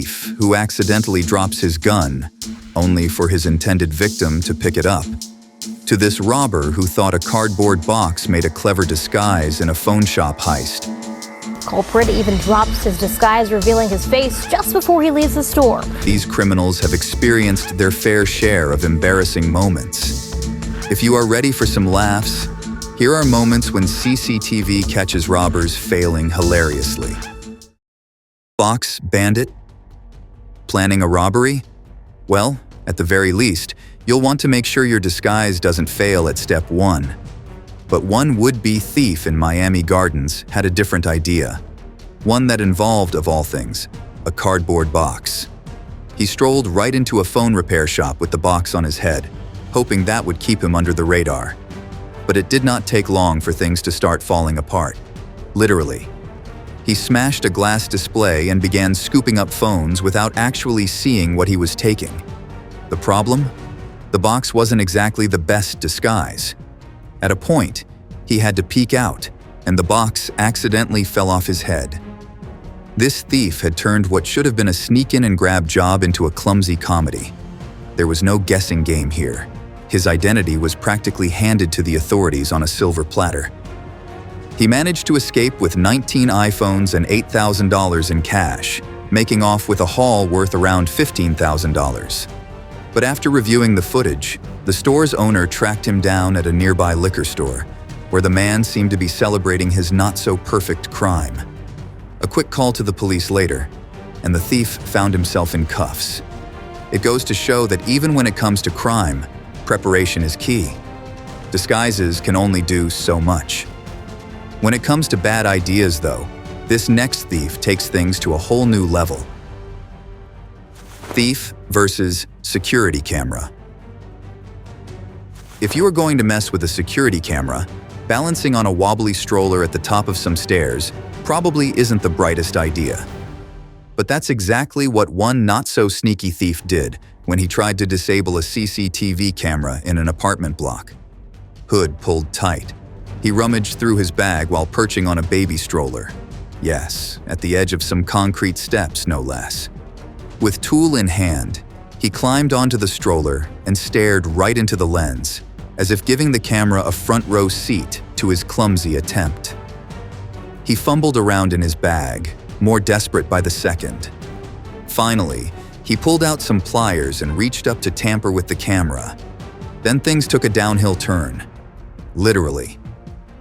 thief who accidentally drops his gun, only for his intended victim to pick it up, to this robber who thought a cardboard box made a clever disguise in a phone shop heist. Culprit even drops his disguise, revealing his face just before he leaves the store. These criminals have experienced their fair share of embarrassing moments. If you are ready for some laughs, here are moments when CCTV catches robbers failing hilariously. Box Bandit? Planning a robbery? Well, at the very least, you'll want to make sure your disguise doesn't fail at step 1. But one would-be thief in Miami Gardens had a different idea. One that involved, of all things, a cardboard box. He strolled right into a phone repair shop with the box on his head, hoping that would keep him under the radar. But it did not take long for things to start falling apart. Literally. He smashed a glass display and began scooping up phones without actually seeing what he was taking. The problem? The box wasn't exactly the best disguise. At a point, he had to peek out, and the box accidentally fell off his head. This thief had turned what should have been a sneak-in-and-grab job into a clumsy comedy. There was no guessing game here. His identity was practically handed to the authorities on a silver platter. He managed to escape with 19 iPhones and $8,000 in cash, making off with a haul worth around $15,000. But after reviewing the footage, the store's owner tracked him down at a nearby liquor store, where the man seemed to be celebrating his not-so-perfect crime. A quick call to the police later, and the thief found himself in cuffs. It goes to show that even when it comes to crime, preparation is key. Disguises can only do so much. When it comes to bad ideas, though, this next thief takes things to a whole new level. Thief versus security camera. If you are going to mess with a security camera, balancing on a wobbly stroller at the top of some stairs probably isn't the brightest idea. But that's exactly what one not-so-sneaky thief did when he tried to disable a CCTV camera in an apartment block. Hood pulled tight. He rummaged through his bag while perching on a baby stroller. Yes, at the edge of some concrete steps, no less. With tool in hand, he climbed onto the stroller and stared right into the lens, as if giving the camera a front-row seat to his clumsy attempt. He fumbled around in his bag, more desperate by the second. Finally, he pulled out some pliers and reached up to tamper with the camera. Then things took a downhill turn. Literally.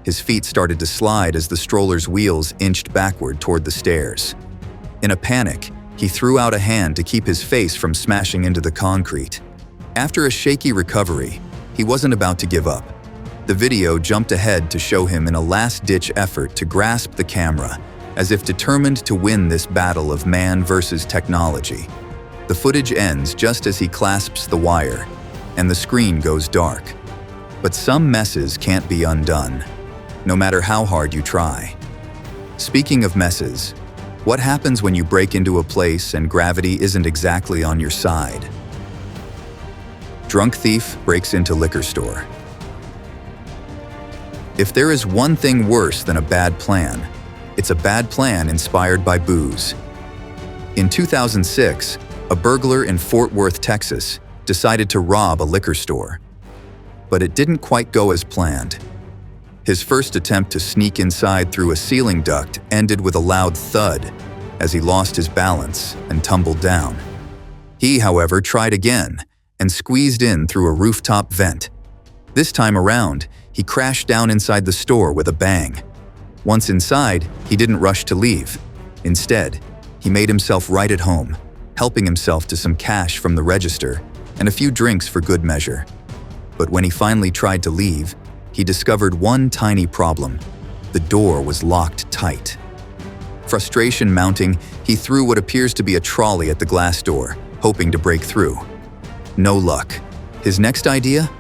His feet started to slide as the stroller's wheels inched backward toward the stairs. In a panic, he threw out a hand to keep his face from smashing into the concrete. After a shaky recovery, he wasn't about to give up. The video jumped ahead to show him in a last-ditch effort to grasp the camera, as if determined to win this battle of man versus technology. The footage ends just as he clasps the wire, and the screen goes dark. But some messes can't be undone, no matter how hard you try. Speaking of messes, what happens when you break into a place and gravity isn't exactly on your side? Drunk thief breaks into liquor store. If there is one thing worse than a bad plan, it's a bad plan inspired by booze. In 2006, a burglar in Fort Worth, Texas, decided to rob a liquor store. But it didn't quite go as planned. His first attempt to sneak inside through a ceiling duct ended with a loud thud as he lost his balance and tumbled down. He, however, tried again and squeezed in through a rooftop vent. This time around, he crashed down inside the store with a bang. Once inside, he didn't rush to leave. Instead, he made himself right at home, helping himself to some cash from the register and a few drinks for good measure. But when he finally tried to leave, he discovered one tiny problem. The door was locked tight. Frustration mounting, he threw what appears to be a trolley at the glass door, hoping to break through. No luck. His next idea?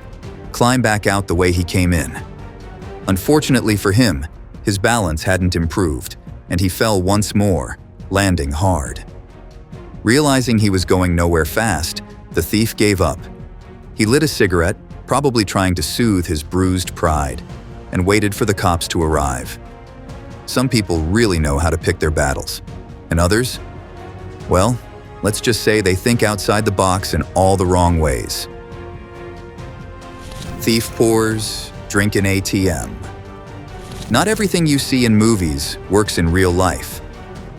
Climb back out the way he came in. Unfortunately for him, his balance hadn't improved, and he fell once more, landing hard. Realizing he was going nowhere fast, the thief gave up. He lit a cigarette, probably trying to soothe his bruised pride, and waited for the cops to arrive. Some people really know how to pick their battles, and others? Well, Let's just say they think outside the box in all the wrong ways. Thief pours, drink in ATM. Not everything you see in movies works in real life.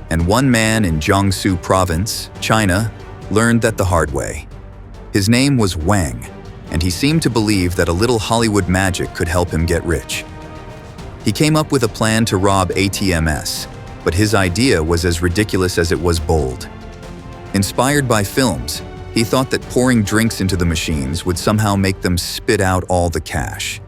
And one man in Jiangsu Province, China, learned that the hard way. His name was Wang, and he seemed to believe that a little Hollywood magic could help him get rich. He came up with a plan to rob ATMs, but his idea was as ridiculous as it was bold. Inspired by films, he thought that pouring drinks into the machines would somehow make them spit out all the cash.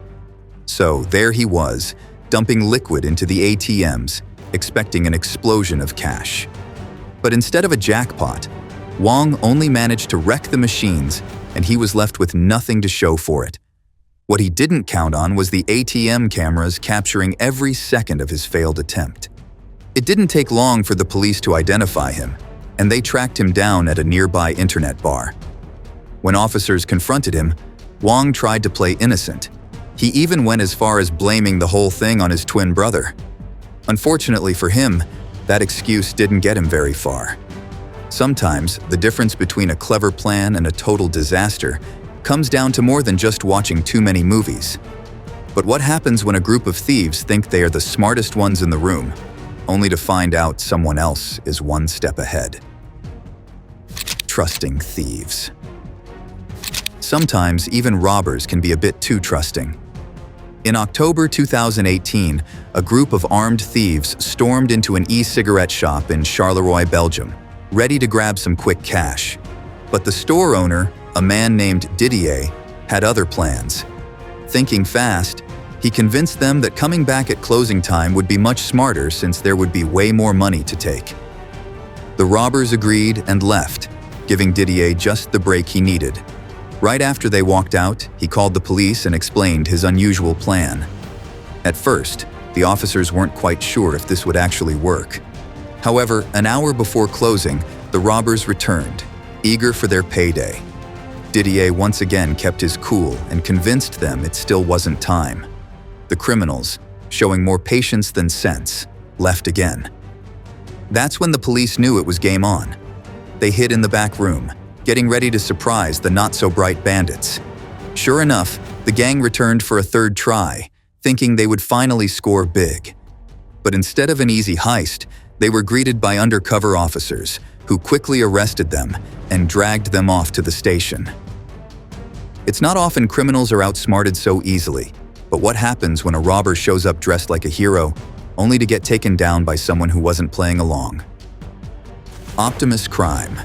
So there he was, dumping liquid into the ATMs, expecting an explosion of cash. But instead of a jackpot, Wang only managed to wreck the machines, and he was left with nothing to show for it. What he didn't count on was the ATM cameras capturing every second of his failed attempt. It didn't take long for the police to identify him, and they tracked him down at a nearby internet bar. When officers confronted him, Wang tried to play innocent. He even went as far as blaming the whole thing on his twin brother. Unfortunately for him, that excuse didn't get him very far. Sometimes, the difference between a clever plan and a total disaster comes down to more than just watching too many movies. But what happens when a group of thieves think they are the smartest ones in the room, only to find out someone else is one step ahead? Trusting thieves. Sometimes, even robbers can be a bit too trusting. In October 2018, a group of armed thieves stormed into an e-cigarette shop in Charleroi, Belgium, ready to grab some quick cash. But the store owner, a man named Didier, had other plans. Thinking fast, he convinced them that coming back at closing time would be much smarter since there would be way more money to take. The robbers agreed and left, giving Didier just the break he needed. Right after they walked out, he called the police and explained his unusual plan. At first, the officers weren't quite sure if this would actually work. However, an hour before closing, the robbers returned, eager for their payday. Didier once again kept his cool and convinced them it still wasn't time. The criminals, showing more patience than sense, left again. That's when the police knew it was game on. They hid in the back room, getting ready to surprise the not-so-bright bandits. Sure enough, the gang returned for a third try, thinking they would finally score big. But instead of an easy heist, they were greeted by undercover officers, who quickly arrested them and dragged them off to the station. It's not often criminals are outsmarted so easily, but what happens when a robber shows up dressed like a hero, only to get taken down by someone who wasn't playing along? Optimus Crime.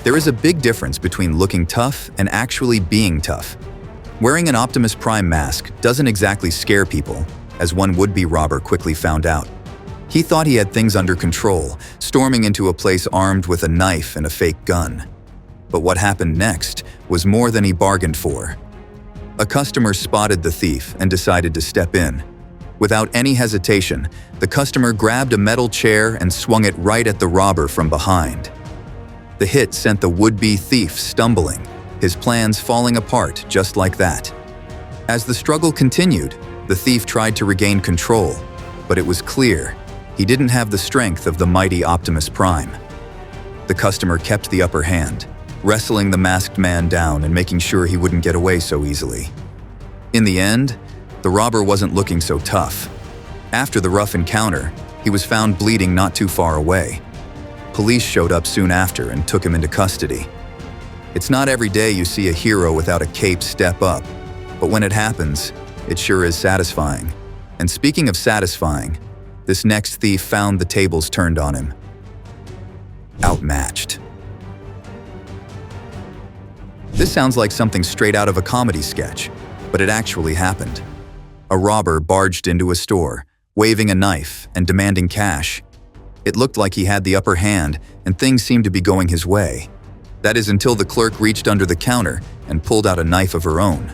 There is a big difference between looking tough and actually being tough. Wearing an Optimus Prime mask doesn't exactly scare people, as one would-be robber quickly found out. He thought he had things under control, storming into a place armed with a knife and a fake gun. But what happened next was more than he bargained for. A customer spotted the thief and decided to step in. Without any hesitation, the customer grabbed a metal chair and swung it right at the robber from behind. The hit sent the would-be thief stumbling, his plans falling apart just like that. As the struggle continued, the thief tried to regain control, but it was clear he didn't have the strength of the mighty Optimus Prime. The customer kept the upper hand, wrestling the masked man down and making sure he wouldn't get away so easily. In the end, the robber wasn't looking so tough. After the rough encounter, he was found bleeding not too far away. Police showed up soon after and took him into custody. It's not every day you see a hero without a cape step up, but when it happens, it sure is satisfying. And speaking of satisfying, this next thief found the tables turned on him. Outmatched. This sounds like something straight out of a comedy sketch, but it actually happened. A robber barged into a store, waving a knife and demanding cash. It looked like he had the upper hand and things seemed to be going his way. That is until the clerk reached under the counter and pulled out a knife of her own.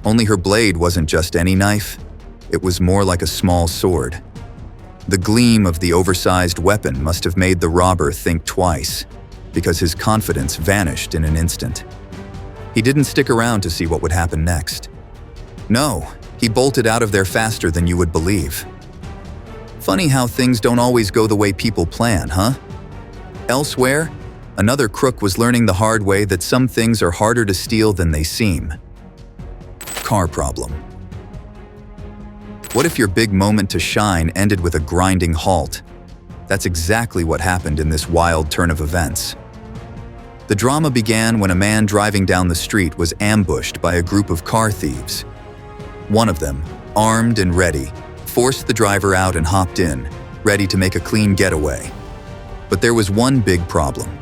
Only her blade wasn't just any knife, it was more like a small sword. The gleam of the oversized weapon must have made the robber think twice, because his confidence vanished in an instant. He didn't stick around to see what would happen next. No, he bolted out of there faster than you would believe. Funny how things don't always go the way people plan, huh? Elsewhere, another crook was learning the hard way that some things are harder to steal than they seem. Car problem. What if your big moment to shine ended with a grinding halt? That's exactly what happened in this wild turn of events. The drama began when a man driving down the street was ambushed by a group of car thieves. One of them, armed and ready, forced the driver out and hopped in, ready to make a clean getaway. But there was one big problem.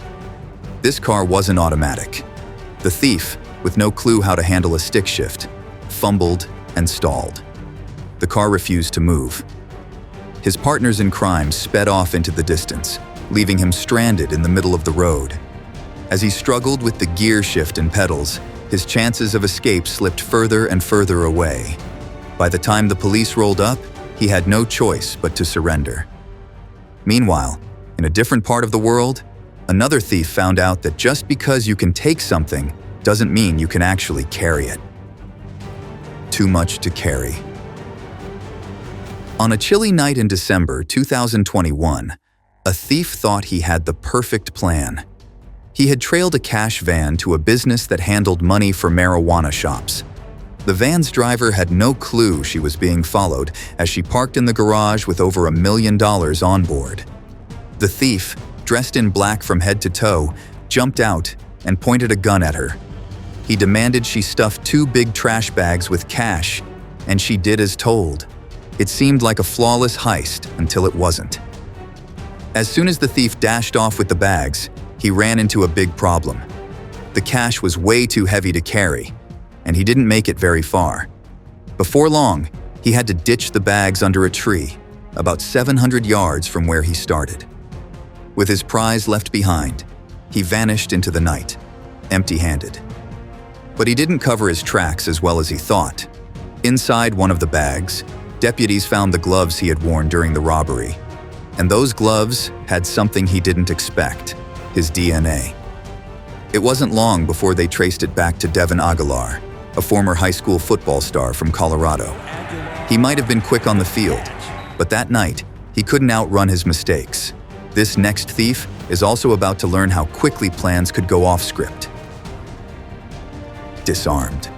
This car wasn't automatic. The thief, with no clue how to handle a stick shift, fumbled and stalled. The car refused to move. His partners in crime sped off into the distance, leaving him stranded in the middle of the road. As he struggled with the gear shift and pedals, his chances of escape slipped further and further away. By the time the police rolled up, he had no choice but to surrender. Meanwhile, in a different part of the world, another thief found out that just because you can take something doesn't mean you can actually carry it. Too much to carry. On a chilly night in December 2021, a thief thought he had the perfect plan. He had trailed a cash van to a business that handled money for marijuana shops. The van's driver had no clue she was being followed as she parked in the garage with over $1 million on board. The thief, dressed in black from head to toe, jumped out and pointed a gun at her. He demanded she stuff 2 big trash bags with cash, and she did as told. It seemed like a flawless heist until it wasn't. As soon as the thief dashed off with the bags, he ran into a big problem. The cash was way too heavy to carry, and he didn't make it very far. Before long, he had to ditch the bags under a tree, about 700 yards from where he started. With his prize left behind, he vanished into the night, empty-handed. But he didn't cover his tracks as well as he thought. Inside one of the bags, deputies found the gloves he had worn during the robbery. And those gloves had something he didn't expect: his DNA. It wasn't long before they traced it back to Devin Aguilar, a former high school football star from Colorado. He might have been quick on the field, but that night, he couldn't outrun his mistakes. This next thief is also about to learn how quickly plans could go off script. Disarmed.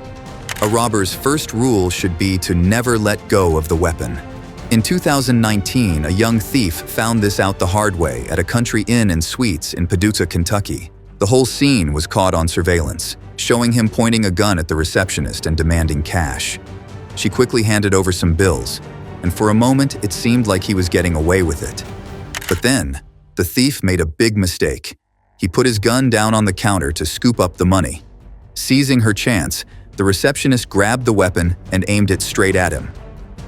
A robber's first rule should be to never let go of the weapon. In 2019, a young thief found this out the hard way at a country inn and suites in Paducah, Kentucky. The whole scene was caught on surveillance, showing him pointing a gun at the receptionist and demanding cash. She quickly handed over some bills, and for a moment it seemed like he was getting away with it. But then, the thief made a big mistake. He put his gun down on the counter to scoop up the money. Seizing her chance, the receptionist grabbed the weapon and aimed it straight at him.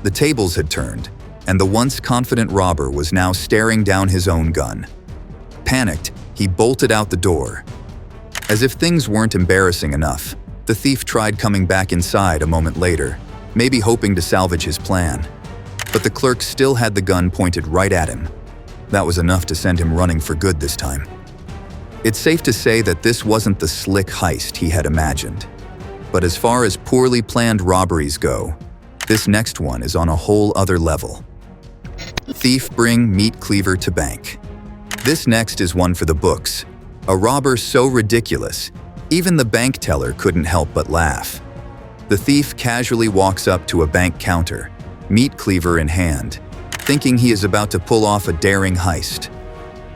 The tables had turned, and the once confident robber was now staring down his own gun. Panicked, he bolted out the door. As if things weren't embarrassing enough, the thief tried coming back inside a moment later, maybe hoping to salvage his plan. But the clerk still had the gun pointed right at him. That was enough to send him running for good this time. It's safe to say that this wasn't the slick heist he had imagined. But as far as poorly planned robberies go, this next one is on a whole other level. Thief bring meat cleaver to bank. This next is one for the books. A robber so ridiculous, even the bank teller couldn't help but laugh. The thief casually walks up to a bank counter, meat cleaver in hand, thinking he is about to pull off a daring heist.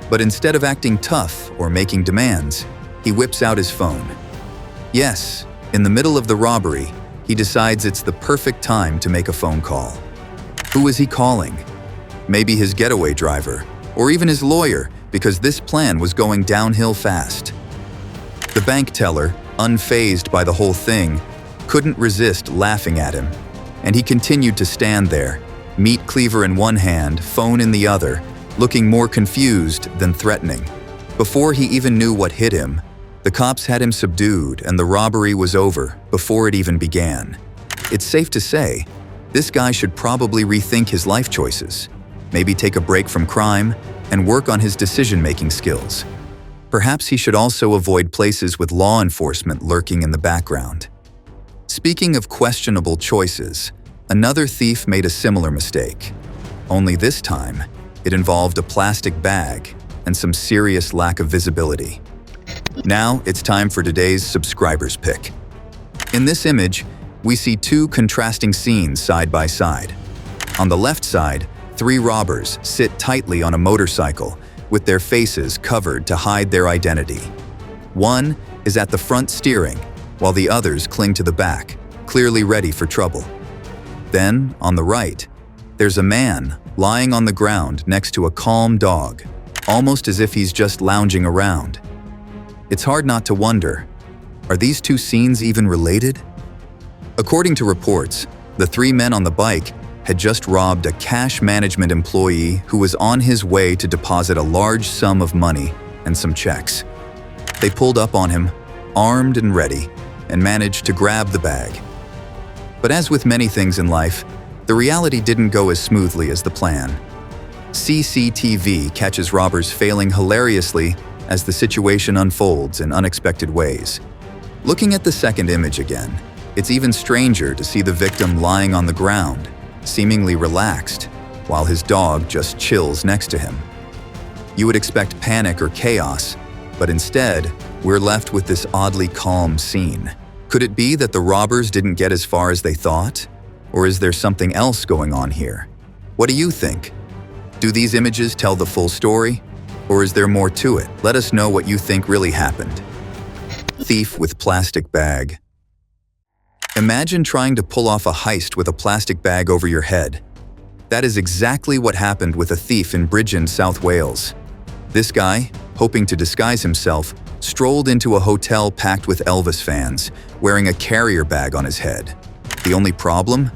But instead of acting tough or making demands, he whips out his phone. Yes, in the middle of the robbery, he decides it's the perfect time to make a phone call. Who is he calling? Maybe his getaway driver, or even his lawyer, because this plan was going downhill fast. The bank teller, unfazed by the whole thing, couldn't resist laughing at him, and he continued to stand there, meat cleaver in one hand, phone in the other, looking more confused than threatening. Before he even knew what hit him, the cops had him subdued and the robbery was over before it even began. It's safe to say, this guy should probably rethink his life choices, maybe take a break from crime and work on his decision-making skills. Perhaps he should also avoid places with law enforcement lurking in the background. Speaking of questionable choices, another thief made a similar mistake. Only this time, it involved a plastic bag, and some serious lack of visibility. Now, it's time for today's subscribers pick. In this image, we see two contrasting scenes side by side. On the left side, three robbers sit tightly on a motorcycle with their faces covered to hide their identity. One is at the front steering, while the others cling to the back, clearly ready for trouble. Then, on the right, there's a man lying on the ground next to a calm dog, almost as if he's just lounging around. It's hard not to wonder, are these two scenes even related? According to reports, the three men on the bike had just robbed a cash management employee who was on his way to deposit a large sum of money and some checks. They pulled up on him, armed and ready, and managed to grab the bag. But as with many things in life, the reality didn't go as smoothly as the plan. CCTV catches robbers failing hilariously as the situation unfolds in unexpected ways. Looking at the second image again, it's even stranger to see the victim lying on the ground, seemingly relaxed, while his dog just chills next to him. You would expect panic or chaos, but instead, we're left with this oddly calm scene. Could it be that the robbers didn't get as far as they thought? Or is there something else going on here? What do you think? Do these images tell the full story? Or is there more to it? Let us know what you think really happened. Thief with plastic bag. Imagine trying to pull off a heist with a plastic bag over your head. That is exactly what happened with a thief in Bridgend, South Wales. This guy, hoping to disguise himself, strolled into a hotel packed with Elvis fans, wearing a carrier bag on his head. The only problem?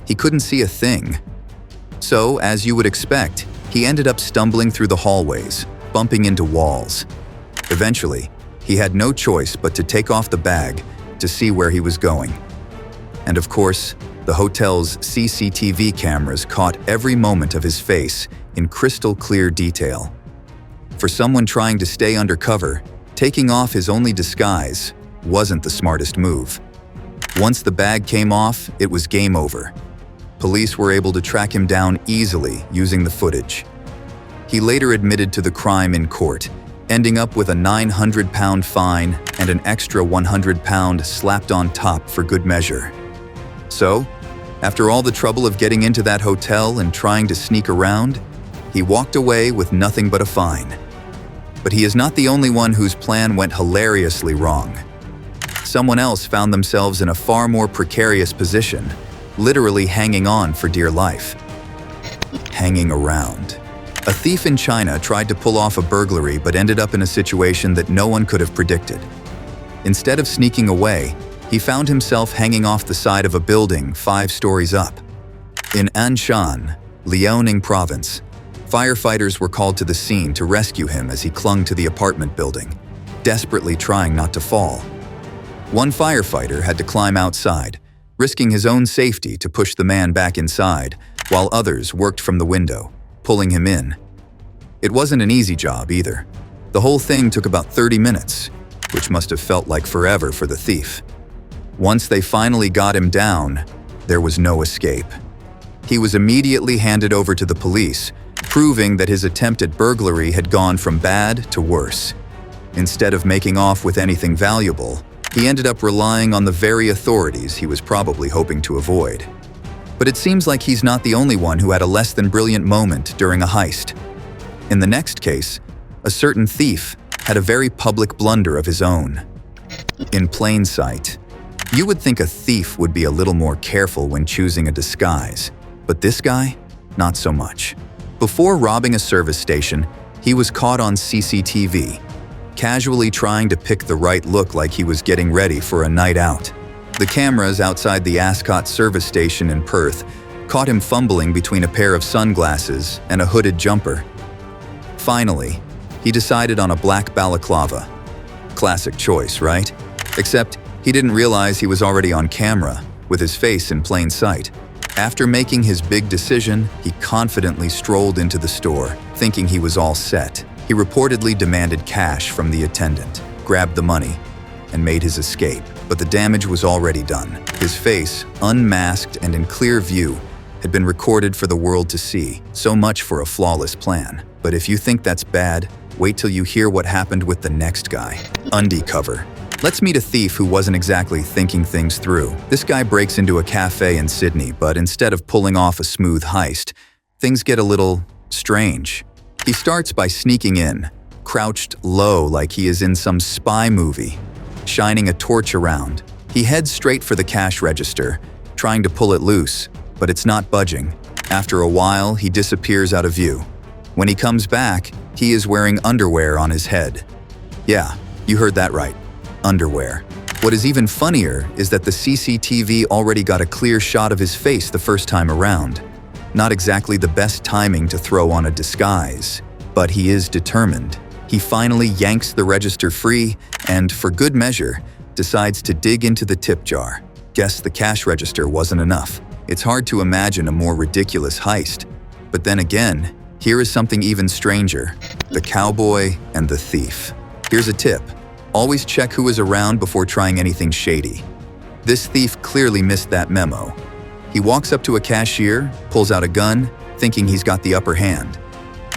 He couldn't see a thing. So, as you would expect, he ended up stumbling through the hallways, bumping into walls. Eventually, he had no choice but to take off the bag to see where he was going. And of course, the hotel's CCTV cameras caught every moment of his face in crystal clear detail. For someone trying to stay undercover, taking off his only disguise wasn't the smartest move. Once the bag came off, it was game over. Police were able to track him down easily using the footage. He later admitted to the crime in court, ending up with a £900 fine and an extra £100 slapped on top for good measure. So, after all the trouble of getting into that hotel and trying to sneak around, he walked away with nothing but a fine. But he is not the only one whose plan went hilariously wrong. Someone else found themselves in a far more precarious position, literally hanging on for dear life. Hanging around. A thief in China tried to pull off a burglary but ended up in a situation that no one could have predicted. Instead of sneaking away, he found himself hanging off the side of a building 5 stories up. In Anshan, Liaoning province, firefighters were called to the scene to rescue him as he clung to the apartment building, desperately trying not to fall. One firefighter had to climb outside, risking his own safety to push the man back inside, while others worked from the window, pulling him in. It wasn't an easy job either. The whole thing took about 30 minutes, which must have felt like forever for the thief. Once they finally got him down, there was no escape. He was immediately handed over to the police, proving that his attempt at burglary had gone from bad to worse. Instead of making off with anything valuable, he ended up relying on the very authorities he was probably hoping to avoid. But it seems like he's not the only one who had a less than brilliant moment during a heist. In the next case, a certain thief had a very public blunder of his own. In plain sight. You would think a thief would be a little more careful when choosing a disguise, but this guy, not so much. Before robbing a service station, he was caught on CCTV, casually trying to pick the right look like he was getting ready for a night out. The cameras outside the Ascot service station in Perth caught him fumbling between a pair of sunglasses and a hooded jumper. Finally, he decided on a black balaclava. Classic choice, right? Except he didn't realize he was already on camera, with his face in plain sight. After making his big decision, he confidently strolled into the store, thinking he was all set. He reportedly demanded cash from the attendant, grabbed the money, and made his escape. But the damage was already done. His face, unmasked and in clear view, had been recorded for the world to see. So much for a flawless plan. But if you think that's bad, Wait till you hear what happened with the next guy. Undie cover. Let's meet a thief who wasn't exactly thinking things through. This guy breaks into a cafe in Sydney, but instead of pulling off a smooth heist, things get a little strange. He starts by sneaking in, crouched low like he is in some spy movie, shining a torch around. He heads straight for the cash register, trying to pull it loose, but it's not budging. After a while, he disappears out of view. When he comes back, he is wearing underwear on his head. Yeah, you heard that right. Underwear. What is even funnier is that the CCTV already got a clear shot of his face the first time around. Not exactly the best timing to throw on a disguise, but he is determined. He finally yanks the register free and, for good measure, decides to dig into the tip jar. Guess the cash register wasn't enough. It's hard to imagine a more ridiculous heist. But then again, here is something even stranger: the cowboy and the thief. Here's a tip. Always check who is around before trying anything shady. This thief clearly missed that memo. He walks up to a cashier, pulls out a gun, thinking he's got the upper hand.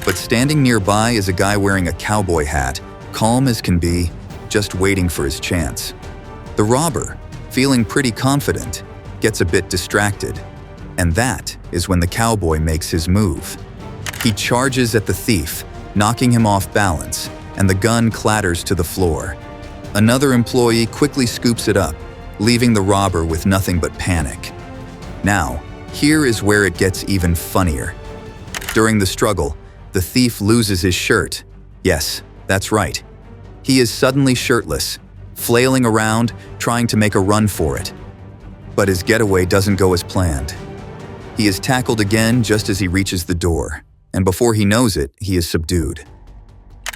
But standing nearby is a guy wearing a cowboy hat, calm as can be, just waiting for his chance. The robber, feeling pretty confident, gets a bit distracted. And that is when the cowboy makes his move. He charges at the thief, knocking him off balance, and the gun clatters to the floor. Another employee quickly scoops it up, leaving the robber with nothing but panic. Now, here is where it gets even funnier. During the struggle, the thief loses his shirt. Yes, that's right. He is suddenly shirtless, flailing around, trying to make a run for it. But his getaway doesn't go as planned. He is tackled again just as he reaches the door, and before he knows it, he is subdued.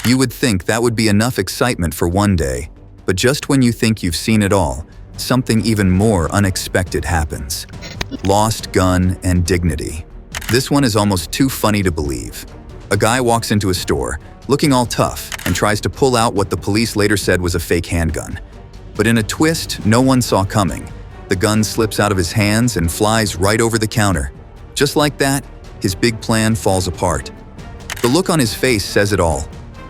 You would think that would be enough excitement for one day, but just when you think you've seen it all, something even more unexpected happens. Lost gun and dignity. This one is almost too funny to believe. A guy walks into a store, looking all tough, and tries to pull out what the police later said was a fake handgun. But in a twist no one saw coming, the gun slips out of his hands and flies right over the counter. Just like that, his big plan falls apart. The look on his face says it all.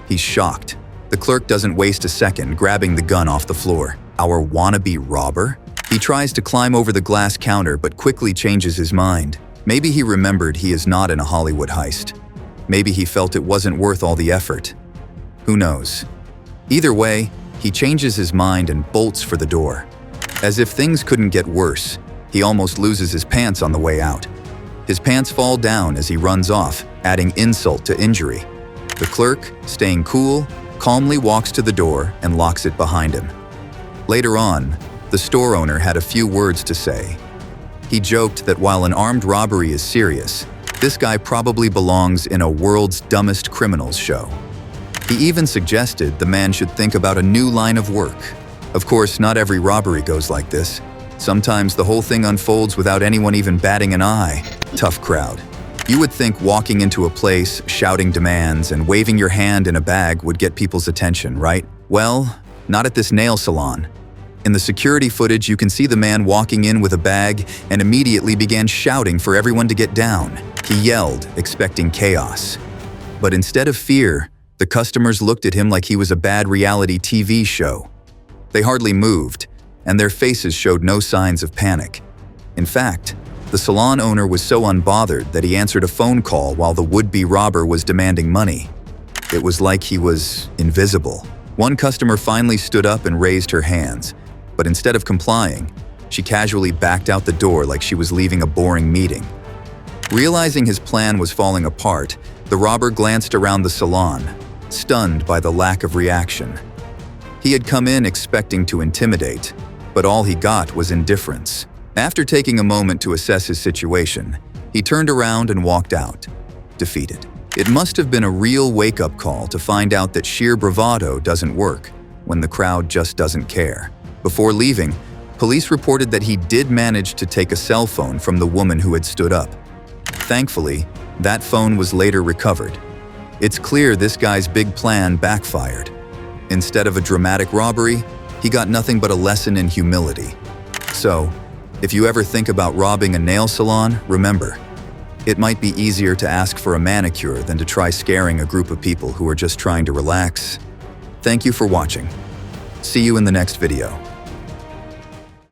He's shocked. The clerk doesn't waste a second, grabbing the gun off the floor. Our wannabe robber? He tries to climb over the glass counter but quickly changes his mind. Maybe he remembered he is not in a Hollywood heist. Maybe he felt it wasn't worth all the effort. Who knows? Either way, he changes his mind and bolts for the door. As if things couldn't get worse, he almost loses his pants on the way out. His pants fall down as he runs off, adding insult to injury. The clerk, staying cool, calmly walks to the door and locks it behind him. Later on, the store owner had a few words to say. He joked that while an armed robbery is serious, this guy probably belongs in a world's dumbest criminals show. He even suggested the man should think about a new line of work. Of course, not every robbery goes like this. Sometimes the whole thing unfolds without anyone even batting an eye. Tough crowd. You would think walking into a place, shouting demands, and waving your hand in a bag would get people's attention, right? Well, not at this nail salon. In the security footage, you can see the man walking in with a bag and immediately began shouting for everyone to get down. He yelled, expecting chaos. But instead of fear, the customers looked at him like he was a bad reality TV show. They hardly moved, and their faces showed no signs of panic. In fact, the salon owner was so unbothered that he answered a phone call while the would-be robber was demanding money. It was like he was invisible. One customer finally stood up and raised her hands, but instead of complying, she casually backed out the door like she was leaving a boring meeting. Realizing his plan was falling apart, the robber glanced around the salon, stunned by the lack of reaction. He had come in expecting to intimidate, but all he got was indifference. After taking a moment to assess his situation, he turned around and walked out, defeated. It must have been a real wake-up call to find out that sheer bravado doesn't work when the crowd just doesn't care. Before leaving, police reported that he did manage to take a cell phone from the woman who had stood up. Thankfully, that phone was later recovered. It's clear this guy's big plan backfired. Instead of a dramatic robbery, he got nothing but a lesson in humility. So, if you ever think about robbing a nail salon, remember, It might be easier to ask for a manicure than to try scaring a group of people who are just trying to relax. Thank you for watching. See you in the next video.